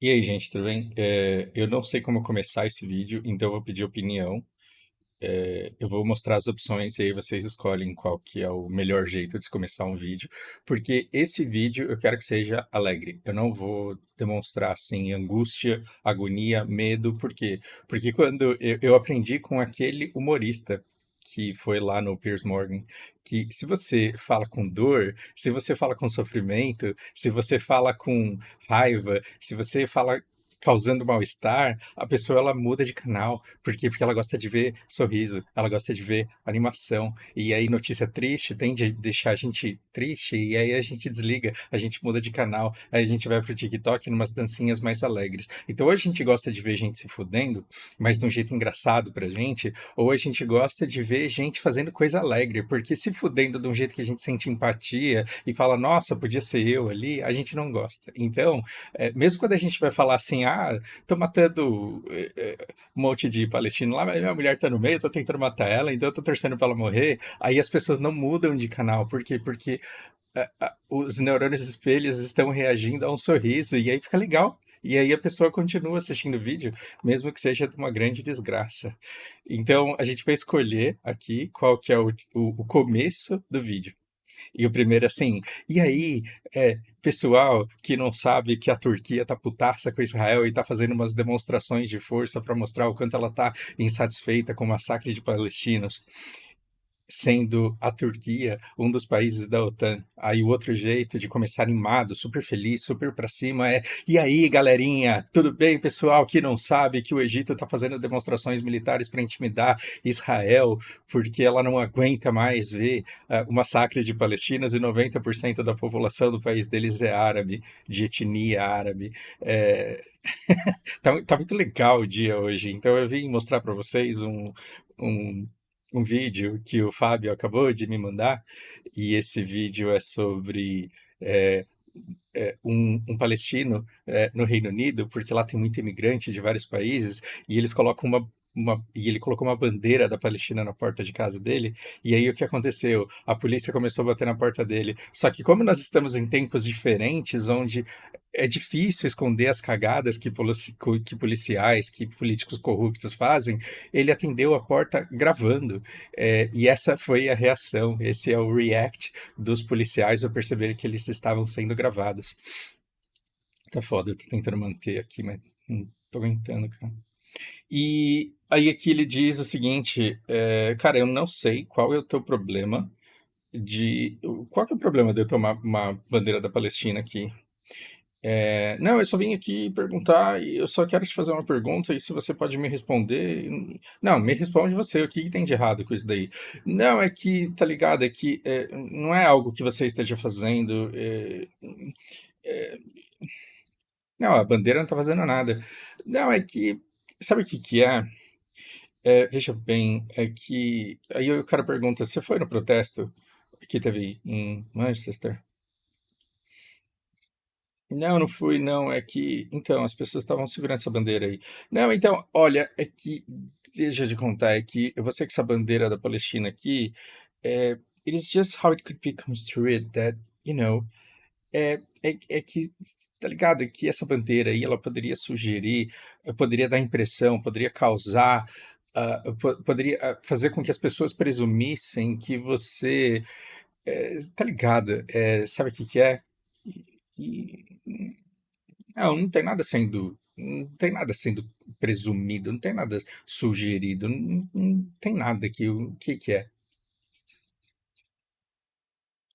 E aí, gente, tudo bem? Eu não sei como começar esse vídeo, então eu vou pedir opinião. Eu vou mostrar as opções e aí vocês escolhem qual que é o melhor jeito de se começar um vídeo, porque esse vídeo eu quero que seja alegre. Eu não vou demonstrar assim angústia, agonia, medo, por quê? Porque quando eu aprendi com aquele humorista que foi lá no Piers Morgan, que se você fala com dor, se você fala com sofrimento, se você fala com raiva, se você fala causando mal-estar, a pessoa ela muda de canal. Por quê? Porque ela gosta de ver sorriso, ela gosta de ver animação. E aí notícia triste tende a deixar a gente triste e aí a gente desliga, a gente muda de canal, aí a gente vai pro TikTok numas dancinhas mais alegres. Então ou a gente gosta de ver gente se fudendo, mas de um jeito engraçado pra gente, ou a gente gosta de ver gente fazendo coisa alegre, porque se fudendo de um jeito que a gente sente empatia e fala, nossa, podia ser eu ali, a gente não gosta. Então, mesmo quando a gente vai falar assim, tô matando um monte de palestino lá, mas minha mulher tá no meio, eu tô tentando matar ela, então eu tô torcendo pra ela morrer, aí as pessoas não mudam de canal. Por quê? Porque os neurônios espelhos estão reagindo a um sorriso, e aí fica legal. E aí a pessoa continua assistindo o vídeo, mesmo que seja de uma grande desgraça. Então a gente vai escolher aqui qual que é o começo do vídeo. E o primeiro assim, e aí, pessoal que não sabe que a Turquia tá putaça com Israel e tá fazendo umas demonstrações de força para mostrar o quanto ela tá insatisfeita com o massacre de palestinos, sendo a Turquia um dos países da OTAN. Aí o outro jeito de começar animado, super feliz, super pra cima é: e aí, galerinha, tudo bem, pessoal que não sabe que o Egito tá fazendo demonstrações militares para intimidar Israel, porque ela não aguenta mais ver o massacre de palestinos e 90% da população do país deles é árabe, de etnia árabe. É... tá muito legal o dia hoje, então eu vim mostrar para vocês um um vídeo que o Fábio acabou de me mandar, e esse vídeo é sobre é, um palestino no Reino Unido, porque lá tem muito imigrante de vários países, e eles colocam e ele colocou uma bandeira da Palestina na porta de casa dele, e aí o que aconteceu? A polícia começou a bater na porta dele. Só que como nós estamos em tempos diferentes, onde é difícil esconder as cagadas que policiais, que políticos corruptos fazem, ele atendeu a porta gravando. E essa foi a reação, esse é o react dos policiais ao perceber que eles estavam sendo gravados. Tá foda, eu tô tentando manter aqui, mas não tô aguentando, cara. E aí aqui ele diz o seguinte, cara, eu não sei qual é o teu problema de... Qual que é o problema de eu tomar uma bandeira da Palestina aqui? Não, eu só vim aqui perguntar e eu só quero te fazer uma pergunta e se você pode me responder. Não, me responde você, o que que tem de errado com isso daí? Não, é que, tá ligado, é que não é algo que você esteja fazendo. É, não, a bandeira não tá fazendo nada. Não, é que, sabe o que que é? Veja bem, é que aí o cara pergunta, você foi no protesto que teve em Manchester? Não, não fui, não. É que. Então, as pessoas estavam segurando essa bandeira aí. Não, então, olha, é que. Deixa eu te contar, é que eu sei que essa bandeira da Palestina aqui. É, it is just how it could be construed that, you know. É que, tá ligado? É que essa bandeira aí, ela poderia sugerir, poderia dar impressão, poderia causar. Poderia fazer com que as pessoas presumissem que você. Tá ligado? Sabe o que que é? E, não, não tem nada sendo. Não tem nada sendo presumido, não tem nada sugerido, não tem nada aqui. O que que é?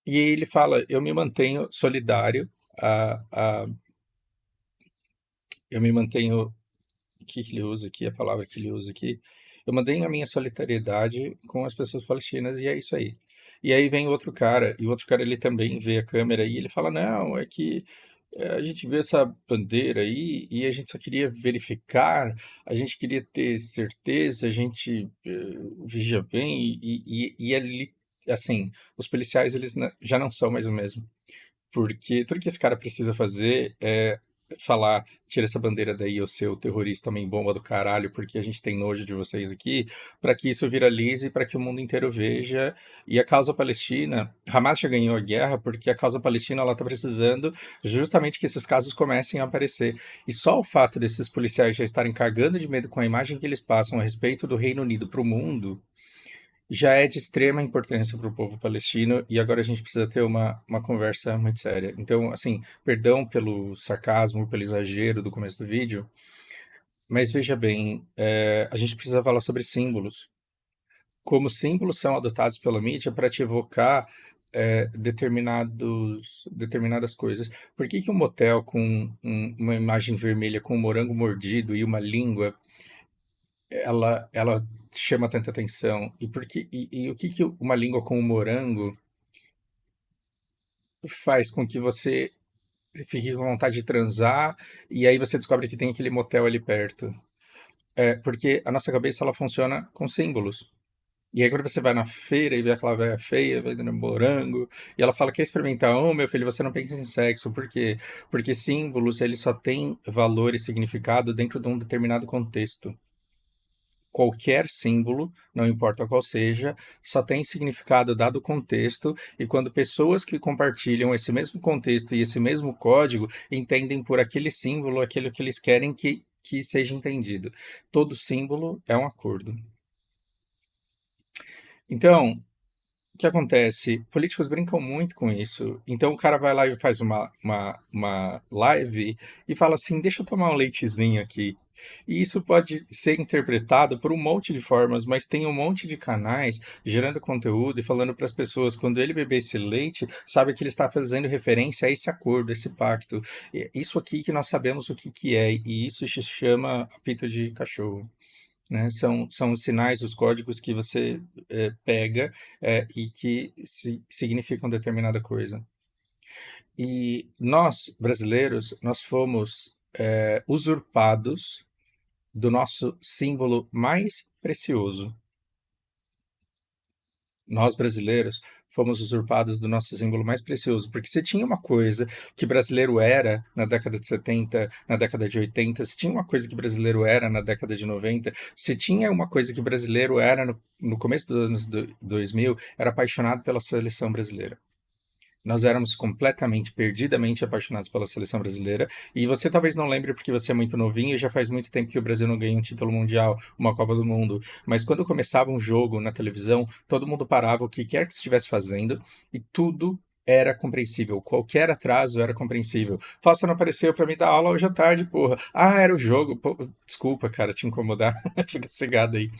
E aí ele fala: eu me mantenho solidário, a, a, eu me mantenho. O que que ele usa aqui? A palavra que ele usa aqui. Eu mantenho a minha solidariedade com as pessoas palestinas e é isso aí. E aí vem outro cara, e o outro cara ele também vê a câmera e ele fala: não, é que a gente vê essa bandeira aí e a gente só queria verificar, a gente queria ter certeza, a gente vigia bem e ali, assim, os policiais eles já não são mais o mesmo, porque tudo que esse cara precisa fazer é falar, tira essa bandeira daí, ô seu terrorista homem bomba do caralho, porque a gente tem nojo de vocês aqui, para que isso viralize, para que o mundo inteiro veja. E a causa palestina, Hamas já ganhou a guerra porque a causa palestina ela tá precisando justamente que esses casos comecem a aparecer. E só o fato desses policiais já estarem cagando de medo com a imagem que eles passam a respeito do Reino Unido para o mundo já é de extrema importância para o povo palestino e agora a gente precisa ter uma conversa muito séria. Então, assim, perdão pelo sarcasmo, pelo exagero do começo do vídeo, mas veja bem, a gente precisa falar sobre símbolos. Como símbolos são adotados pela mídia para te evocar determinadas coisas. Por que que um motel com uma imagem vermelha com um morango mordido e uma língua ela chama tanta atenção? E o que que uma língua com um morango faz com que você fique com vontade de transar e aí você descobre que tem aquele motel ali perto? Porque a nossa cabeça ela funciona com símbolos. E aí quando você vai na feira e vê aquela velha feia vendendo morango, e ela fala, quer experimentar? Oh, meu filho, você não pensa em sexo. Por quê? Porque símbolos, eles só têm valor e significado dentro de um determinado contexto. Qualquer símbolo, não importa qual seja, só tem significado dado o contexto, e quando pessoas que compartilham esse mesmo contexto e esse mesmo código entendem por aquele símbolo aquilo que eles querem que seja entendido. Todo símbolo é um acordo. Então, o que acontece? Políticos brincam muito com isso. Então o cara vai lá e faz uma live e fala assim: deixa eu tomar um leitezinho aqui. E isso pode ser interpretado por um monte de formas, mas tem um monte de canais gerando conteúdo e falando para as pessoas: quando ele beber esse leite, sabe que ele está fazendo referência a esse acordo, a esse pacto. Isso aqui que nós sabemos o que, que é, e isso se chama apito de cachorro. Né? São os sinais, os códigos que você pega e que significam determinada coisa. E nós, brasileiros, nós fomos usurpados do nosso símbolo mais precioso. Nós, brasileiros, fomos usurpados do nosso símbolo mais precioso, porque se tinha uma coisa que brasileiro era na década de 70, na década de 80, se tinha uma coisa que brasileiro era na década de 90, se tinha uma coisa que brasileiro era no começo dos anos 2000, era apaixonado pela seleção brasileira. Nós éramos completamente, perdidamente apaixonados pela seleção brasileira. E você talvez não lembre porque você é muito novinho e já faz muito tempo que o Brasil não ganha um título mundial, uma Copa do Mundo. Mas quando começava um jogo na televisão, todo mundo parava o que quer que estivesse fazendo e tudo era compreensível. Qualquer atraso era compreensível. Falsa não apareceu para me dar aula hoje à tarde, porra. Ah, era o jogo. Pô, desculpa, cara, te incomodar. Fica cegado aí.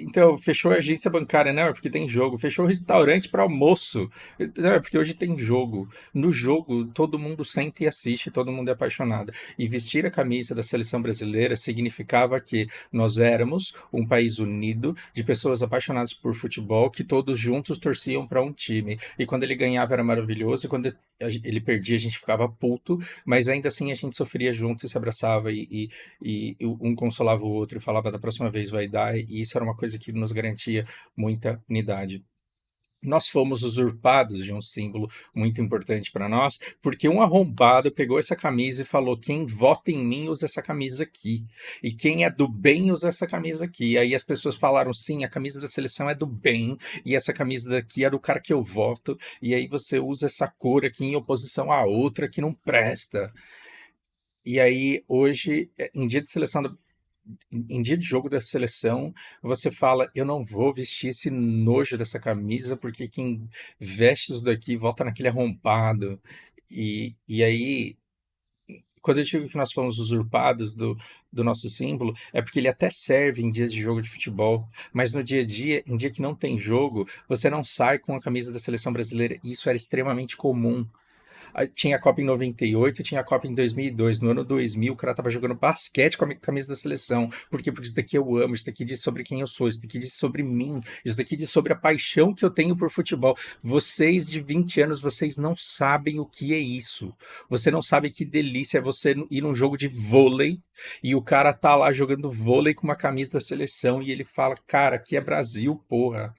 Então, fechou a agência bancária, não, é porque tem jogo. Fechou o restaurante para almoço. Não, é porque hoje tem jogo. No jogo, todo mundo sente e assiste, todo mundo é apaixonado. E vestir a camisa da seleção brasileira significava que nós éramos um país unido de pessoas apaixonadas por futebol que todos juntos torciam para um time. E quando ele ganhava era maravilhoso, e quando ele perdia a gente ficava puto, mas ainda assim a gente sofria junto e se abraçava e um consolava o outro e falava da próxima vez vai dar, e isso era uma coisa que nos garantia muita unidade. Nós fomos usurpados de um símbolo muito importante para nós, porque um arrombado pegou essa camisa e falou: quem vota em mim usa essa camisa aqui. E quem é do bem usa essa camisa aqui. E aí as pessoas falaram: sim, a camisa da seleção é do bem, e essa camisa daqui é do cara que eu voto. E aí você usa essa cor aqui em oposição à outra que não presta. E aí, hoje, em dia de seleção em dia de jogo da seleção, você fala, eu não vou vestir esse nojo dessa camisa, porque quem veste isso daqui volta naquele arrombado. E aí, quando eu digo que nós fomos usurpados do nosso símbolo, é porque ele até serve em dias de jogo de futebol, mas no dia a dia, em dia que não tem jogo, você não sai com a camisa da seleção brasileira. E isso era extremamente comum. Tinha a Copa em 98, tinha a Copa em 2002. No ano 2000, o cara tava jogando basquete com a camisa da seleção. Por quê? Porque isso daqui eu amo, isso daqui diz sobre quem eu sou, isso daqui diz sobre mim, isso daqui diz sobre a paixão que eu tenho por futebol. Vocês de 20 anos, vocês não sabem o que é isso. Você não sabe que delícia é você ir num jogo de vôlei e o cara tá lá jogando vôlei com uma camisa da seleção e ele fala, cara, aqui é Brasil, porra.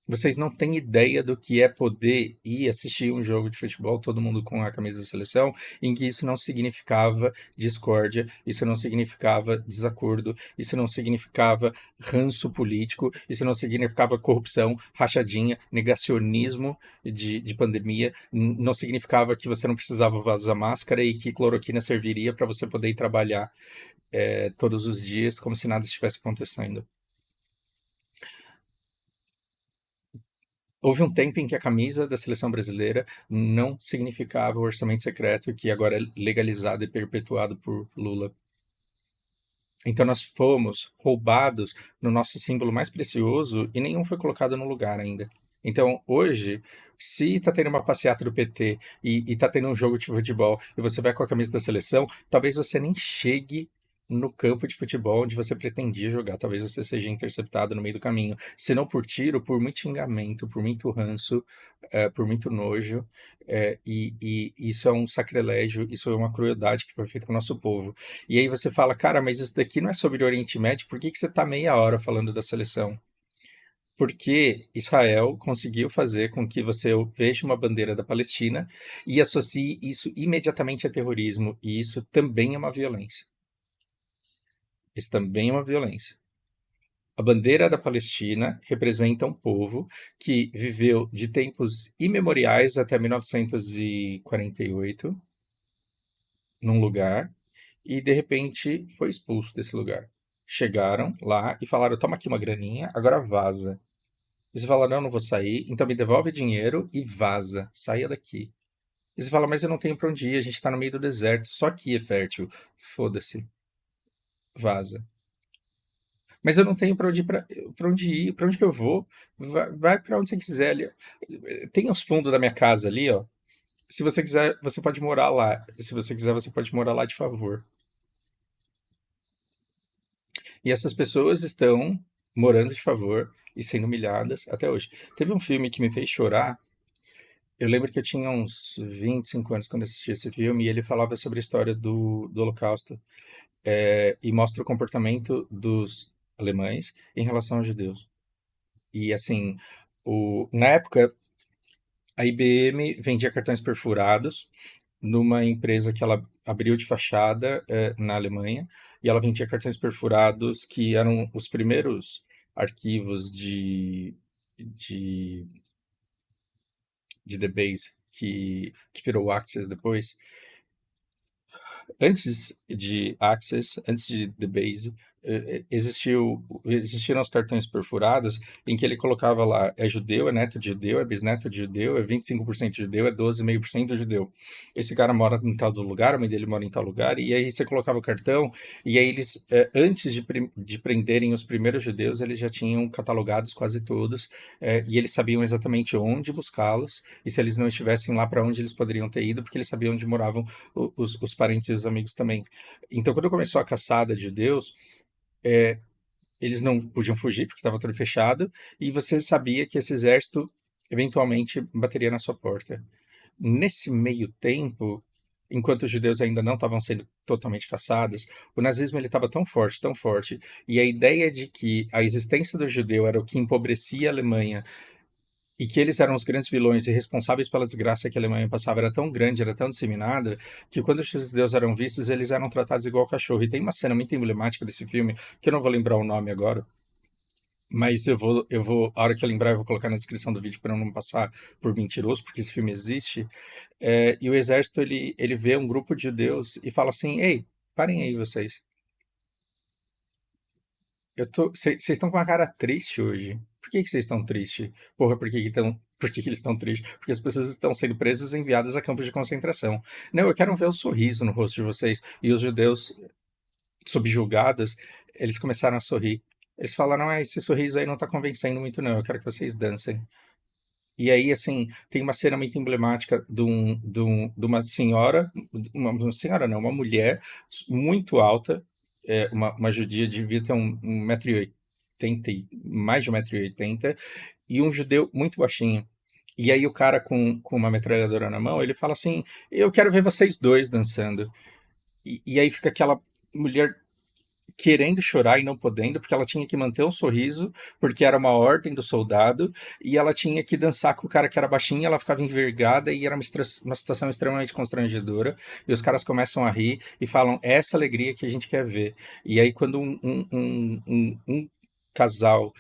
Vocês não têm ideia do que é poder ir assistir um jogo de futebol, todo mundo com a camisa da seleção, em que isso não significava discórdia, isso não significava desacordo, isso não significava ranço político, isso não significava corrupção, rachadinha, negacionismo de pandemia, não significava que você não precisava usar máscara e que cloroquina serviria para você poder ir trabalhar todos os dias como se nada estivesse acontecendo. Houve um tempo em que a camisa da seleção brasileira não significava o orçamento secreto, que agora é legalizado e perpetuado por Lula. Então nós fomos roubados no nosso símbolo mais precioso e nenhum foi colocado no lugar ainda. Então hoje, se tá tendo uma passeata do PT e tá tendo um jogo de futebol e você vai com a camisa da seleção, talvez você nem chegue no campo de futebol onde você pretendia jogar. Talvez você seja interceptado no meio do caminho. Se não por tiro, por muito xingamento, por muito ranço, por muito nojo. E isso é um sacrilégio, isso é uma crueldade que foi feita com o nosso povo. E aí você fala, cara, mas isso daqui não é sobre o Oriente Médio, por que que você está meia hora falando da seleção? Porque Israel conseguiu fazer com que você veja uma bandeira da Palestina e associe isso imediatamente a terrorismo, e isso também é uma violência. Isso também é uma violência. A bandeira da Palestina representa um povo que viveu de tempos imemoriais até 1948 num lugar e de repente foi expulso desse lugar. Chegaram lá e falaram: toma aqui uma graninha, agora vaza. E você fala: não, não vou sair, então me devolve dinheiro e vaza, saia daqui. E você fala: mas eu não tenho pra onde ir, a gente tá no meio do deserto, só aqui é fértil. Foda-se, vaza. Mas eu não tenho pra onde ir, pra onde ir, pra onde que eu vou? Vai pra onde você quiser ali. Tem os fundos da minha casa ali, ó. Se você quiser, você pode morar lá. Se você quiser, você pode morar lá de favor. E essas pessoas estão morando de favor e sendo humilhadas até hoje. Teve um filme que me fez chorar. Eu lembro que eu tinha uns 25 anos quando assisti esse filme e ele falava sobre a história do Holocausto e mostra o comportamento dos alemães em relação aos judeus. E assim, na época, a IBM vendia cartões perfurados numa empresa que ela abriu de fachada na Alemanha, e ela vendia cartões perfurados que eram os primeiros arquivos de, de DBase que virou Access depois. Antes de Access, antes de DBase, existiram os cartões perfurados em que ele colocava lá, é judeu, é neto de judeu, é bisneto de judeu, é 25% judeu, é 12,5% judeu. Esse cara mora em tal lugar, a mãe dele mora em tal lugar, e aí você colocava o cartão, e aí eles, antes de prenderem os primeiros judeus, eles já tinham catalogados quase todos, e eles sabiam exatamente onde buscá-los, e se eles não estivessem lá, para onde eles poderiam ter ido, porque eles sabiam onde moravam os parentes e os amigos também. Então, quando começou a caçada de judeus, eles não podiam fugir porque estava tudo fechado, e você sabia que esse exército eventualmente bateria na sua porta. Nesse meio tempo, enquanto os judeus ainda não estavam sendo totalmente caçados, o nazismo ele estava tão forte, e a ideia de que a existência do judeu era o que empobrecia a Alemanha e que eles eram os grandes vilões e responsáveis pela desgraça que a Alemanha passava era tão grande, era tão disseminada, que quando os judeus eram vistos, eles eram tratados igual cachorro. E tem uma cena muito emblemática desse filme, que eu não vou lembrar o nome agora, mas a hora que eu lembrar, eu vou colocar na descrição do vídeo para não passar por mentiroso, porque esse filme existe. E o exército, ele vê um grupo de judeus e fala assim: ei, parem aí vocês. Vocês estão com uma cara triste hoje. Por que que vocês estão tristes? Porra, por que que eles estão tristes? Porque as pessoas estão sendo presas e enviadas a campos de concentração. Não, eu quero ver o sorriso no rosto de vocês. E os judeus subjugados, eles começaram a sorrir. Eles falaram: ah, esse sorriso aí não tá convencendo muito, não. Eu quero que vocês dancem. E aí, assim, tem uma cena muito emblemática de uma senhora, uma senhora não, uma mulher muito alta, uma judia devia ter um metro e oitenta, mais de 1,80 m, e um judeu muito baixinho. E aí o cara com uma metralhadora na mão, ele fala assim, eu quero ver vocês dois dançando. E aí fica aquela mulher querendo chorar e não podendo, porque ela tinha que manter um sorriso, porque era uma ordem do soldado, e ela tinha que dançar com o cara que era baixinho, ela ficava envergada e era uma situação extremamente constrangedora. E os caras começam a rir e falam: "É essa alegria que a gente quer ver." E aí, quando um casal.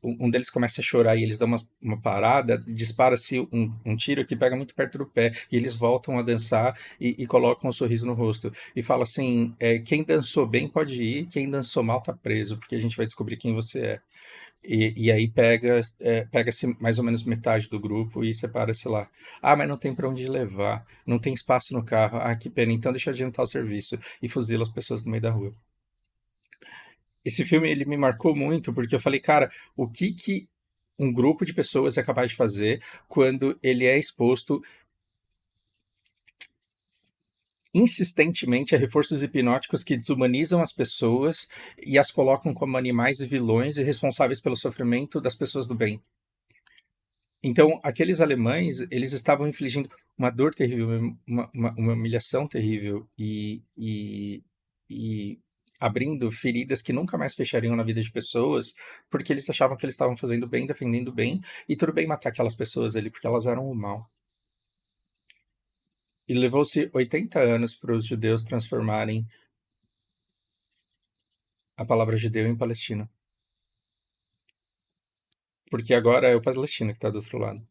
Um deles começa a chorar e eles dão uma parada, dispara-se um tiro que pega muito perto do pé, e eles voltam a dançar e colocam um sorriso no rosto e fala assim: quem dançou bem pode ir, quem dançou mal tá preso, porque a gente vai descobrir quem você é. E aí pega-se mais ou menos metade do grupo e separa-se lá. Ah, mas não tem para onde levar, não tem espaço no carro. Ah, que pena, então deixa eu adiantar o serviço e fuzila as pessoas no meio da rua. Esse filme ele me marcou muito porque eu falei, cara, o que que um grupo de pessoas é capaz de fazer quando ele é exposto insistentemente a reforços hipnóticos que desumanizam as pessoas e as colocam como animais e vilões e responsáveis pelo sofrimento das pessoas do bem. Então, aqueles alemães, eles estavam infligindo uma dor terrível, uma humilhação terrível e abrindo feridas que nunca mais fechariam na vida de pessoas, porque eles achavam que eles estavam fazendo bem, defendendo bem, e tudo bem matar aquelas pessoas ali, porque elas eram o mal. E levou-se 80 anos para os judeus transformarem a palavra judeu em palestino. Porque agora é o palestino que está do outro lado.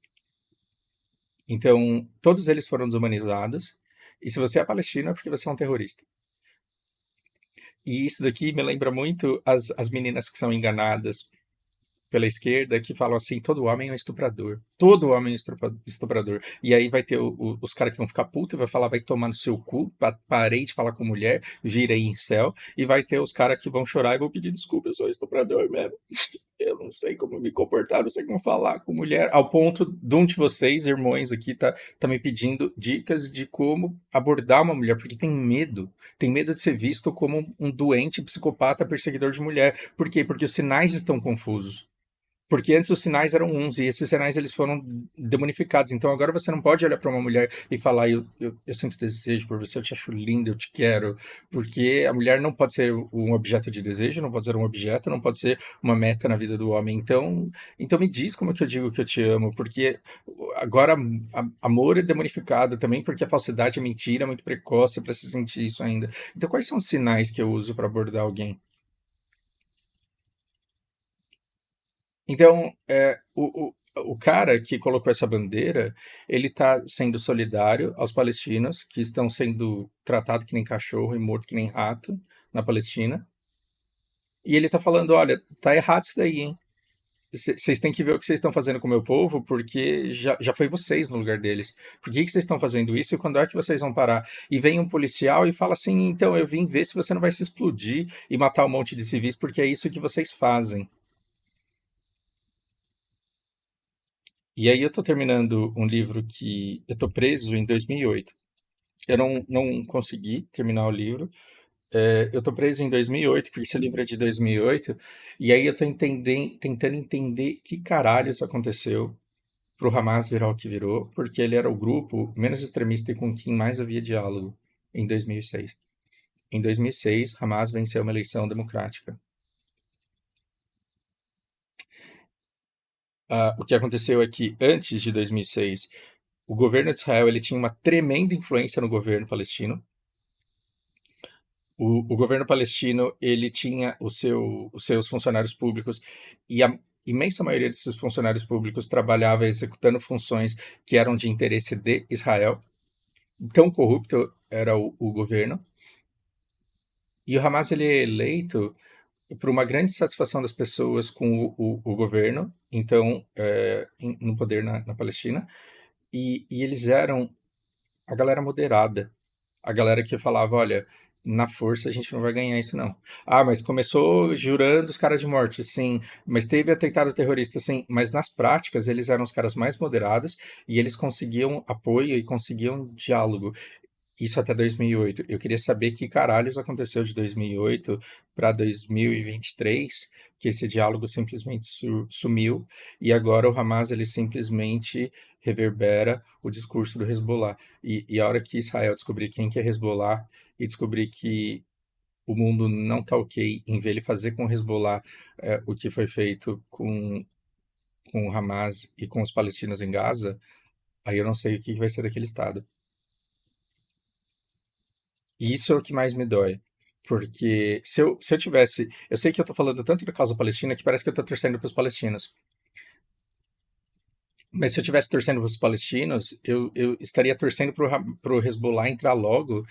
Então, todos eles foram desumanizados. E se você é palestino, é porque você é um terrorista. E isso daqui me lembra muito as meninas que são enganadas pela esquerda, que falam assim: todo homem é um estuprador. Todo homem é um estuprador. E aí vai ter os caras que vão ficar putos e vai falar: vai tomar no seu cu, parei de falar com mulher, virei incel. E vai ter os caras que vão chorar e vão pedir desculpa: eu sou estuprador mesmo. Eu não sei como me comportar, não sei como falar com mulher. Ao ponto de um de vocês, irmãos aqui, tá me pedindo dicas de como abordar uma mulher, porque tem medo. Tem medo de ser visto como um doente psicopata perseguidor de mulher. Por quê? Porque os sinais estão confusos. Porque antes os sinais eram uns e esses sinais eles foram demonificados. Então agora você não pode olhar para uma mulher e falar: eu sinto desejo por você, eu te acho linda, eu te quero. Porque a mulher não pode ser um objeto de desejo, não pode ser um objeto, não pode ser uma meta na vida do homem. Então me diz como é que eu digo que eu te amo. Porque agora amor é demonificado também, porque a falsidade é mentira, é muito precoce para se sentir isso ainda. Então quais são os sinais que eu uso para abordar alguém? Então, o cara que colocou essa bandeira, ele está sendo solidário aos palestinos que estão sendo tratados que nem cachorro e morto que nem rato na Palestina. E ele está falando: olha, tá errado isso daí, hein? Vocês têm que ver o que vocês estão fazendo com o meu povo, porque já foi vocês no lugar deles. Por que vocês estão fazendo isso e quando é que vocês vão parar? E vem um policial e fala assim: então, eu vim ver se você não vai se explodir e matar um monte de civis, porque é isso que vocês fazem. E aí eu tô terminando um livro que eu tô preso em 2008. Eu não consegui terminar o livro. Eu tô preso em 2008, porque esse livro é de 2008. E aí eu tô tentando entender que caralhos aconteceu pro Hamas virar o que virou, porque ele era o grupo menos extremista e com quem mais havia diálogo em 2006. Em 2006, Hamas venceu uma eleição democrática. O que aconteceu é que antes de 2006, o governo de Israel ele tinha uma tremenda influência no governo palestino. O governo palestino ele tinha os seus funcionários públicos e a imensa maioria desses funcionários públicos trabalhava executando funções que eram de interesse de Israel. Tão corrupto era o governo. E o Hamas ele é eleito por uma grande satisfação das pessoas com o governo, então, no poder na Palestina. E eles eram a galera moderada. A galera que falava: olha, na força a gente não vai ganhar isso, não. Ah, mas começou jurando os caras de morte, sim. Mas teve atentado terrorista, sim. Mas nas práticas eles eram os caras mais moderados e eles conseguiam apoio e conseguiam diálogo. Isso até 2008. Eu queria saber que caralhos aconteceu de 2008 para 2023, que esse diálogo simplesmente sumiu e agora o Hamas ele simplesmente reverbera o discurso do Hezbollah. E a hora que Israel descobrir quem que é Hezbollah e descobrir que o mundo não tá ok em ver ele fazer com o Hezbollah o que foi feito com o Hamas e com os palestinos em Gaza, aí eu não sei o que vai ser daquele Estado. E isso é o que mais me dói. Porque se eu tivesse. Eu sei que eu tô falando tanto da causa palestina que parece que eu tô torcendo pros palestinos. Mas se eu tivesse torcendo pros palestinos, eu estaria torcendo pro Hezbollah entrar logo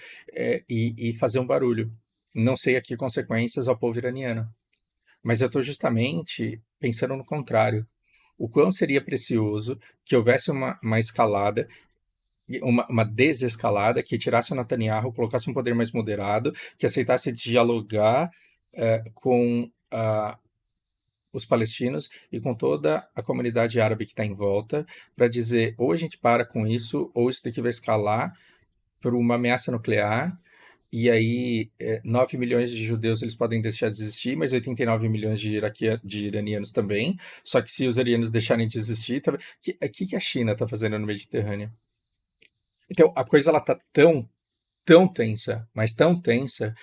e fazer um barulho. Não sei a que consequências ao povo iraniano. Mas eu estou justamente pensando no contrário. O quão seria precioso que houvesse uma escalada, uma desescalada, que tirasse o Netanyahu, colocasse um poder mais moderado, que aceitasse dialogar com os palestinos e com toda a comunidade árabe que está em volta, para dizer ou a gente para com isso, ou isso daqui vai escalar por uma ameaça nuclear. E aí, 9 milhões de judeus eles podem deixar de existir, mas 89 milhões de iranianos também. Só que se os iranianos deixarem de existir, o que a China está fazendo no Mediterrâneo? Então, a coisa ela tá tão tensa, mas tão tensa,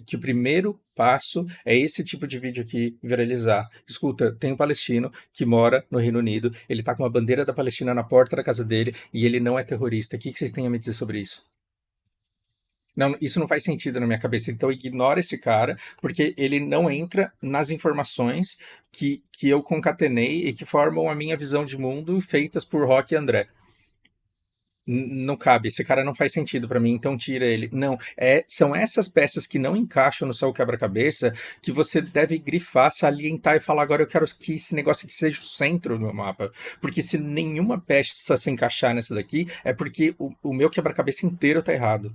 que o primeiro passo é esse tipo de vídeo aqui viralizar. Escuta, tem um palestino que mora no Reino Unido, ele tá com uma bandeira da Palestina na porta da casa dele e ele não é terrorista. O que vocês têm a me dizer sobre isso? Não, isso não faz sentido na minha cabeça. Então ignora esse cara, porque ele não entra nas informações que eu concatenei e que formam a minha visão de mundo feitas por Rock e André. Não cabe, esse cara não faz sentido pra mim, então tira ele. Não, são essas peças que não encaixam no seu quebra-cabeça que você deve grifar, salientar e falar: agora eu quero que esse negócio aqui seja o centro do meu mapa. Porque se nenhuma peça se encaixar nessa daqui, é porque o meu quebra-cabeça inteiro tá errado.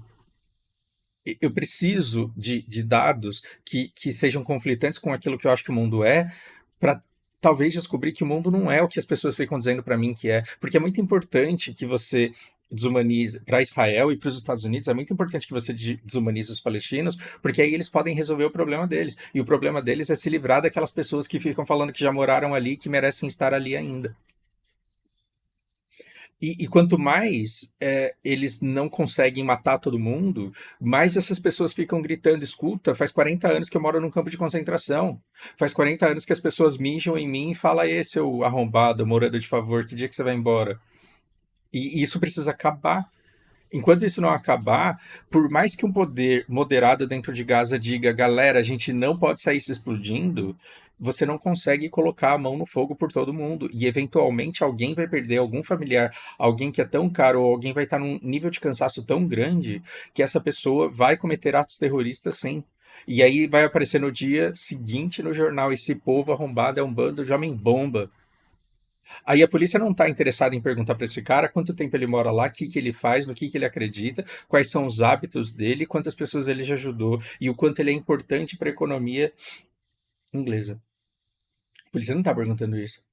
Eu preciso de dados que sejam conflitantes com aquilo que eu acho que o mundo é, para talvez descobrir que o mundo não é o que as pessoas ficam dizendo para mim que é. Porque é muito importante que você desumanize para Israel e para os Estados Unidos, é muito importante que você desumanize os palestinos, porque aí eles podem resolver o problema deles. E o problema deles é se livrar daquelas pessoas que ficam falando que já moraram ali, que merecem estar ali ainda. E quanto mais eles não conseguem matar todo mundo, mais essas pessoas ficam gritando: escuta, faz 40 anos que eu moro num campo de concentração. Faz 40 anos que as pessoas mijam em mim e falam: aí, seu arrombado, morando de favor, que dia que você vai embora? E isso precisa acabar. Enquanto isso não acabar, por mais que um poder moderado dentro de Gaza diga: galera, a gente não pode sair se explodindo, você não consegue colocar a mão no fogo por todo mundo. E eventualmente alguém vai perder algum familiar, alguém que é tão caro, ou alguém vai estar num nível de cansaço tão grande que essa pessoa vai cometer atos terroristas sim. E aí vai aparecer no dia seguinte no jornal: esse povo arrombado é um bando de homem-bomba. Aí a polícia não está interessada em perguntar para esse cara quanto tempo ele mora lá, o que ele faz, no que ele acredita, quais são os hábitos dele, quantas pessoas ele já ajudou e o quanto ele é importante para a economia inglesa. A polícia não está perguntando isso.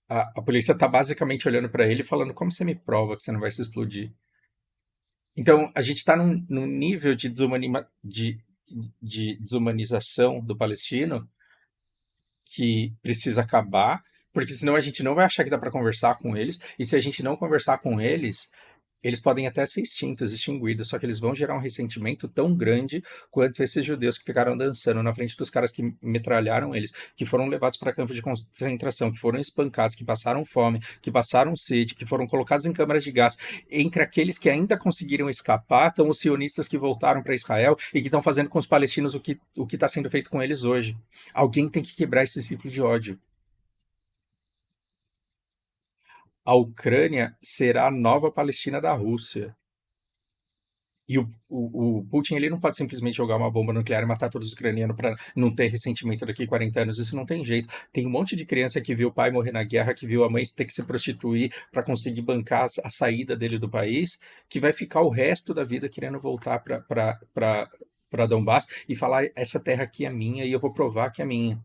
A polícia está basicamente olhando para ele e falando: como você me prova que você não vai se explodir? Então a gente está num nível de desumanização do palestino que precisa acabar, porque senão a gente não vai achar que dá para conversar com eles, e se a gente não conversar com eles, eles podem até ser extintos, extinguidos, só que eles vão gerar um ressentimento tão grande quanto esses judeus que ficaram dançando na frente dos caras que metralharam eles, que foram levados para campos de concentração, que foram espancados, que passaram fome, que passaram sede, que foram colocados em câmaras de gás. Entre aqueles que ainda conseguiram escapar, estão os sionistas que voltaram para Israel e que estão fazendo com os palestinos o que está sendo feito com eles hoje. Alguém tem que quebrar esse ciclo de ódio. A Ucrânia será a nova Palestina da Rússia. E o Putin ele não pode simplesmente jogar uma bomba nuclear e matar todos os ucranianos para não ter ressentimento daqui a 40 anos. Isso não tem jeito. Tem um monte de criança que viu o pai morrer na guerra, que viu a mãe ter que se prostituir para conseguir bancar a saída dele do país, que vai ficar o resto da vida querendo voltar para Donbass e falar: essa terra aqui é minha e eu vou provar que é minha.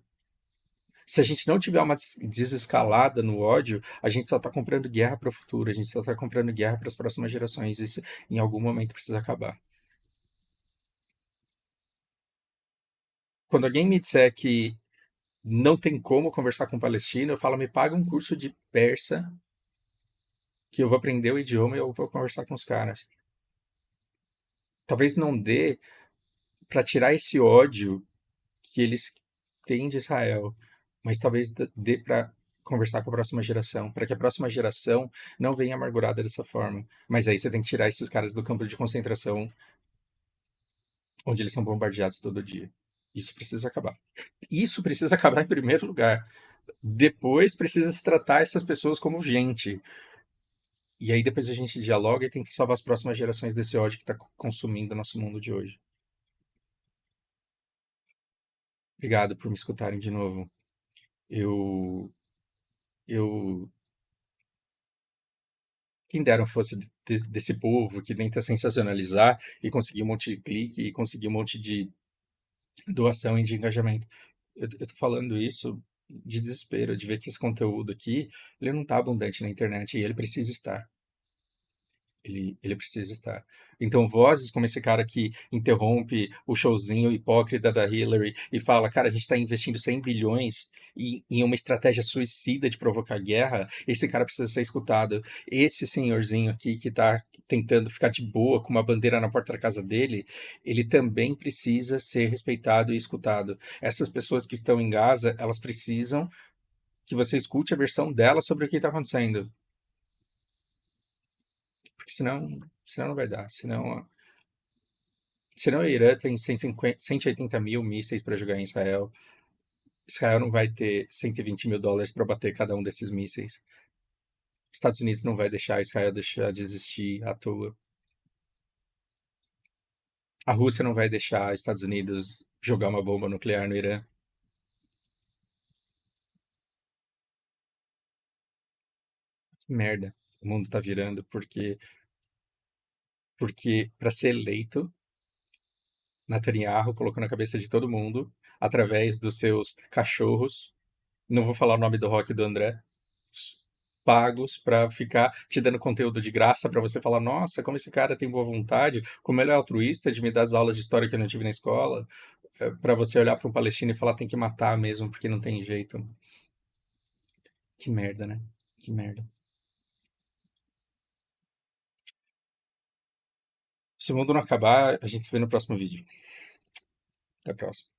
Se a gente não tiver uma desescalada no ódio, a gente só está comprando guerra para o futuro, a gente só está comprando guerra para as próximas gerações. Isso em algum momento precisa acabar. Quando alguém me disser que não tem como conversar com um palestino, eu falo: me paga um curso de persa, que eu vou aprender o idioma e eu vou conversar com os caras. Talvez não dê para tirar esse ódio que eles têm de Israel, mas talvez dê para conversar com a próxima geração, para que a próxima geração não venha amargurada dessa forma. Mas aí você tem que tirar esses caras do campo de concentração onde eles são bombardeados todo dia. Isso precisa acabar. Isso precisa acabar em primeiro lugar. Depois precisa se tratar essas pessoas como gente. E aí depois a gente dialoga e tenta salvar as próximas gerações desse ódio que está consumindo o nosso mundo de hoje. Obrigado por me escutarem de novo. Eu, eu, quem dera eu fosse desse povo que tenta sensacionalizar e conseguir um monte de clique e conseguir um monte de doação e de engajamento. Eu tô falando isso de desespero, de ver que esse conteúdo aqui, ele não tá abundante na internet e ele precisa estar. Ele precisa estar. Então, vozes como esse cara que interrompe o showzinho hipócrita da Hillary e fala, cara, a gente está investindo 100 bilhões em uma estratégia suicida de provocar guerra, esse cara precisa ser escutado. Esse senhorzinho aqui que está tentando ficar de boa com uma bandeira na porta da casa dele, ele também precisa ser respeitado e escutado. Essas pessoas que estão em Gaza, elas precisam que você escute a versão dela sobre o que está acontecendo. Porque senão não vai dar. Senão a Irã tem 180 mil mísseis para jogar em Israel. Israel não vai ter 120 mil dólares para bater cada um desses mísseis. Estados Unidos não vai deixar Israel deixar de existir à toa. A Rússia não vai deixar Estados Unidos jogar uma bomba nuclear no Irã. Que merda. O mundo tá virando porque para ser eleito, Netanyahu colocou na cabeça de todo mundo, através dos seus cachorros, não vou falar o nome do rock do André, pagos para ficar te dando conteúdo de graça para você falar, nossa, como esse cara tem boa vontade, como ele é altruísta de me dar as aulas de história que eu não tive na escola, para você olhar para um palestino e falar tem que matar mesmo porque não tem jeito. Que merda, né? Que merda. Se o mundo não acabar, a gente se vê no próximo vídeo. Até a próxima.